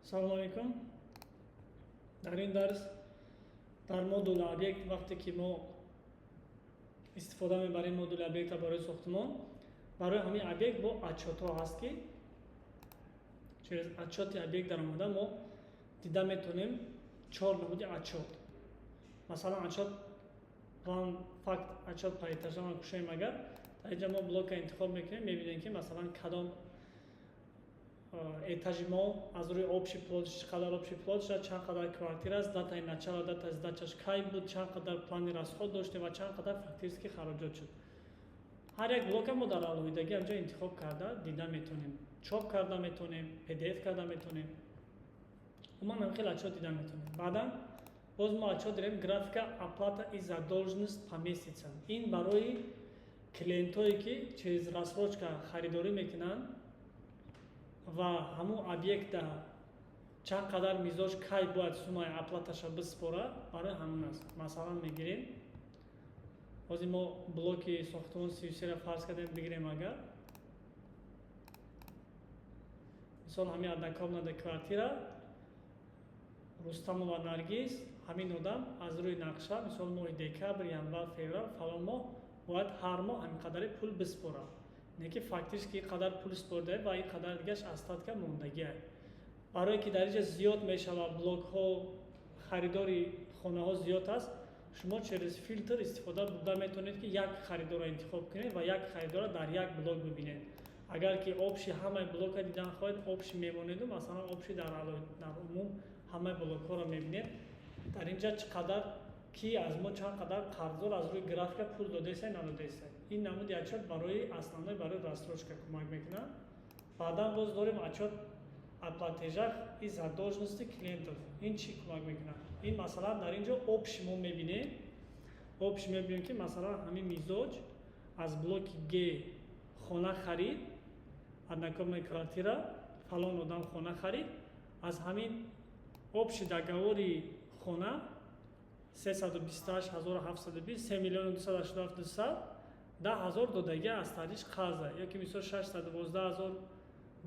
Assalomu alaykum. Dar این درس در مدل объект وقتی که ما استفاده میبریم مدل объект برای ساختمان برای همین объект با отчет ها هست که через отчет объект در اومده ما دیده میتونیم 4 نمود отчет. مثلا отчет план факт отчет по этажам کشیم اگر در اینجا ما بلوک انتخاب میکنیم میبینیم که مثلا کدام этажи мо аз рӯи общий площадь чӣ қадар общий площадь чанд қадар квартира аст датаи начало датаи сдачаш кай буд чанд қадар плани расход доштем ва чанд қадар фактически хароҷот шуд. ҳар як блока мо дар алоҳидагӣ анҷо интихоб карда дида метонем, чоп карда метонем, pdf карда метонем, умуман хел отчет дида метонем. баъдан боз мо отчет дорем графика оплата и задолженность по месяцам. ин барои клиентое ки через рассрочка харидорӣ мекунанд ва ҳамун объекта чанд қадар мизоҷ кай бояд суммаи оплаташа биспора барои ҳамун аст. Масалан мегирем ҳозир мо блоки сохтмон 33 фарз кардем бигирем агар мисол ҳамин однокомната квартира Рустамова Наргиз ҳамин одам аз рӯи нақша мисол моҳи декабр январ феврал фалон моҳ бояд ҳар моҳ ҳамин қадари пул биспора. Не ки фактически қадар пул спорда ва ин қадар дигаш остатка мондагия. Барое ки дар инҷа зиёд мешава блокҳо харидори хонаҳо зиёд аст, шумо через филтр истифода бурда метавонед ки як харидорро интихоб кунед ва як харидорро дар як блок бибинед. Агар ки общи ҳамаи блока дидан хоҳед общи мемонеду масалан общи дар умум ҳамаи блокҳоро мебинед. Дар инҷа чӣ қадар ки аз мо чанд қадар қарздор аз рӯи графика пул додеса надодеса. Ин намуди отчет барои основной барои рассрочка кӯмак мекунад. Баъдан боз дорем отчет о платежах и задолженности клиентов. Ин чӣ кӯмак мекунад? Ин масалан дар инҷо общ мо мебинем. Общ мебинем ки масалан ҳамин мизоҷ аз блоки Г хона харид, однокомната квартира, фалон одам хона харид, аз ҳамин общи договори хона 328,720 3 миллион 287,200 10,000 додагӣ аз тариқи қарза ёки мисол 612,000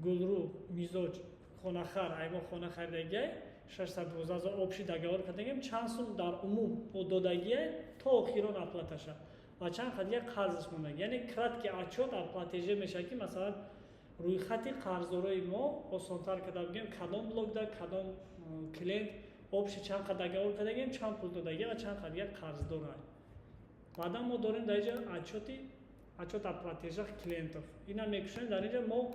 гулрӯ мизоҷ хонахар аймо хона харидагӣ 612,000 общи договор кардагим чанд сум дар умум бо додагӣ то охирон оплаташа ва чанд қадига қарзаш мондаги. Яъне кратки отчет о платеже мешавад ки масалан рӯйхати қарздорои мо осонтар карда бигем кадом блокда кадом клиент общий чанд қадар договор кардагим чанд пул додагӣ ва чанд қадига қарздор аст. Баъдан мо дорем дар инҷа отчет о платежах клиентов. Ина мекушем дар инҷа мо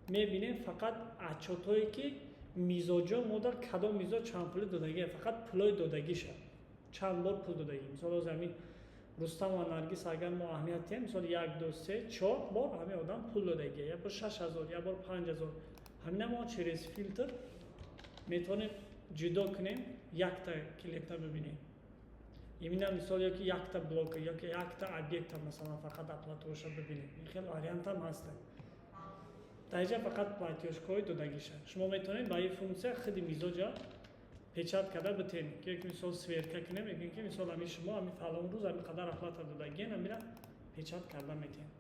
мебинем фақат отчетҳое ки мизоҷо мо дар кадом мизоҷ чанд пули додагӣ фақат пулои додагиша чанд бор пул додагӣ. Мисол ҳозир ҳамин Рустамова Наргиз агар мо аҳамият диҳем мисол 1 2 3 4 бор ҳамин одам пул додагӣ я бор 6,000 я бор 5,000 ҳамина мо через филтр метавонем ҷудо кунем якта клиента бибинем. Имина мисол ёки якта блока ёки якта объекта масалан фақат оплаташа бибинем. Ин хел вариантам ҳастанд. Дар инҷа фақат платёжкои додагиша. Шумо метавонед ба ин функсия худи мизоҷа печат карда битен. Ёки мисол сверка кунем, мегӯем ки мисол ҳамин шумо ҳамин фалон рӯз ҳамин қадар оплата додагӣ ҳамира печат карда метавонед.